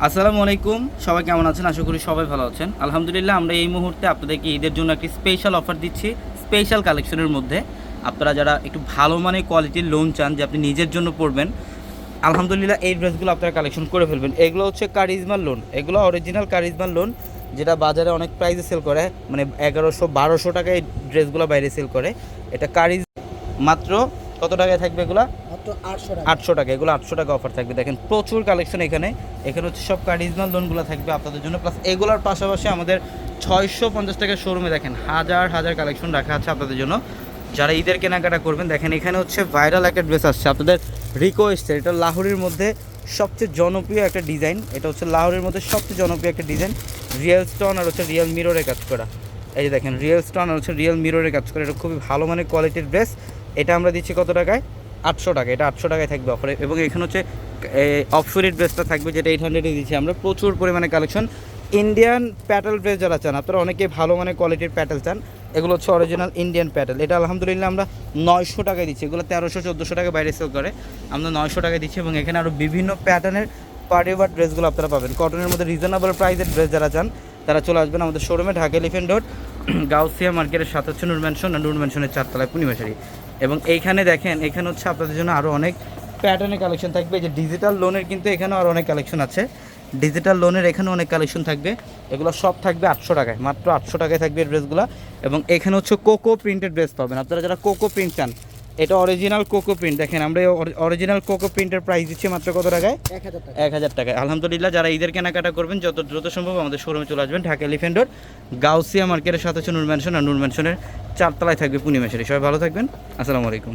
আসসালামু আলাইকুম, সবাই কেমন আছেন? আশা করি সবাই ভালো আছেন। আলহামদুলিল্লাহ, আমরা এই মুহূর্তে আপনাদেরকে ঈদের জন্য একটি স্পেশাল অফার দিচ্ছি। স্পেশাল কালেকশনের মধ্যে আপনারা যারা একটু ভালো মানের কোয়ালিটির লোন চান যে আপনি নিজের জন্য পড়বেন, আলহামদুলিল্লাহ এই ড্রেসগুলো আপনারা কালেকশন করে ফেলবেন। এগুলো হচ্ছে কারিজমার লোন, এগুলো অরিজিনাল কারিজমার লোন, যেটা বাজারে অনেক প্রাইসে সেল করে, মানে 1100-1200 টাকায় এই ড্রেসগুলো বাইরে সেল করে। এটা কারিজ মাত্র কত টাকায় থাকবে এগুলো? মাত্র 800 টাকা। 800 টাকা। এগুলো 800 টাকা অফার থাকবে। দেখেন প্রচুর কালেকশন এখানে হচ্ছে সব কারিজমাল লোনগুলো থাকবে আপনাদের জন্য। প্লাস এগুলোর পাশাপাশি আমাদের 650 টাকার শোরুমে দেখেন হাজার হাজার কালেকশন রাখা আছে আপনাদের জন্য, যারা ঈদের কেনাকাটা করবেন। দেখেন এখানে হচ্ছে ভাইরাল একটা ড্রেস আসছে আপনাদের রিকোয়েস্টের, এটা লাহোরের মধ্যে সবচেয়ে জনপ্রিয় একটা ডিজাইন। এটা হচ্ছে লাহোরের মধ্যে সবচেয়ে জনপ্রিয় একটা ডিজাইন, রিয়েল স্টোন আর হচ্ছে রিয়েল মিররের কাজ করা। এই যে দেখেন রিয়েল স্টোন আর হচ্ছে রিয়েল মিররের কাজ করা, এটা খুবই ভালো মানের কোয়ালিটির ড্রেস। এটা আমরা দিচ্ছি কত টাকায়? 800 টাকা। এটা 800 টাকায় থাকবে অফারে। এবং এখানে হচ্ছে অফসুরিট ড্রেসটা থাকবে, যেটা 800-এ দিচ্ছি আমরা। প্রচুর পরিমাণে কালেকশন। ইন্ডিয়ান প্যাটেল ড্রেস যারা চান, আপনারা অনেকে ভালো মানের কোয়ালিটির প্যাটেল চান, এগুলো হচ্ছে অরিজিনাল ইন্ডিয়ান প্যাটেল। এটা আলহামদুলিল্লাহ আমরা 900 টাকায় দিচ্ছি। এগুলো 1300-1400 টাকা বাইরে সেল করে, আমরা 900 টাকায় দিচ্ছি। এবং এখানে আরও বিভিন্ন প্যাটার্নের পার্টি ওয়ার ড্রেসগুলো আপনারা পাবেন কটনের মধ্যে। রিজনেবল প্রাইসের ড্রেস যারা চান তারা চলে আসবেন আমাদের শোরুমে, ঢাকা এলিফ্যান্ট রোড, গাউসিয়া মার্কেটের সাথে হচ্ছে নূর ম্যানশন, আর নূর ম্যানশনের 4 তলায় পূর্ণিমাশারি। এবং এইখানে দেখেন, এখানে হচ্ছে আপনাদের জন্য আরও অনেক প্যাটার্নের কালেকশন থাকবে। যে ডিজিটাল লোনের কিন্তু এখানেও আরও অনেক কালেকশন আছে, ডিজিটাল লোনের এখানেও অনেক কালেকশন থাকবে। এগুলো সব থাকবে 800 টাকায়, মাত্র 800 টাকায় থাকবে এই ড্রেসগুলো। এবং এখানে হচ্ছে কোকো প্রিন্টেড ড্রেস পাবেন আপনারা যারা কোকো প্রিন্ট চান। এটা অরিজিনাল কোকো প্রিন্ট। দেখেন আমরা অরিজিনাল কোকো প্রিন্টের প্রাইস দিচ্ছি মাত্র কত টাকায়? 1000 টাকা। 1000 টাকায়। আলহামদুলিল্লাহ, যারা ঈদের কেনাকাটা করবেন যত দ্রুত সম্ভব আমাদের শোরুমে চলে আসবেন, ঢাকা এলিফ্যান্ট রোড, গাউসিয়া মার্কেটের সাথে হচ্ছে নূর ম্যানশন, আর নূর ম্যানশনের 4 তলায় থাকবে পূর্ণিমাশারি। সবাই ভালো থাকবেন। আসসালামু আলাইকুম।